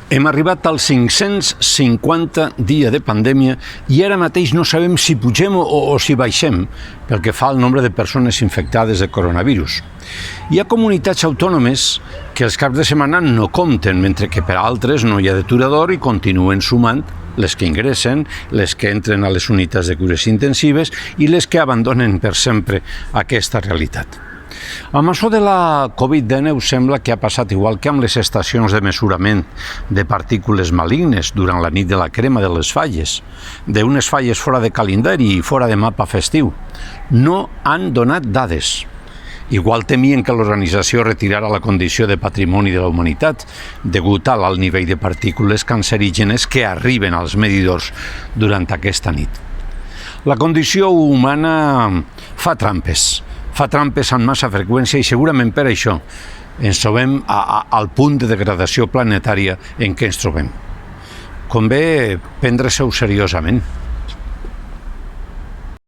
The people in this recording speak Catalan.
Hem arribat als 550 dies de pandèmia i ara mateix no sabem si pugem o si baixem pel que fa al nombre de persones infectades de coronavirus. Hi ha comunitats autònomes que els caps de setmana no compten, mentre que per altres no hi ha deturador i continuen sumant les que ingressen, les que entren a les unitats de cures intensives i les que abandonen per sempre aquesta realitat. Amb això de la Covid-19 sembla que ha passat igual que amb les estacions de mesurament de partícules malignes durant la nit de la crema de les falles, d'unes falles fora de calendari i fora de mapa festiu. No han donat dades. Igual temien que l'organització retirara la condició de patrimoni de la humanitat degut a l'alt nivell de partícules cancerígenes que arriben als medidors durant aquesta nit. La condició humana fa trampes amb massa freqüència i segurament per això ens trobem al punt de degradació planetària en què ens trobem. Convé prendre-se-ho seriosament.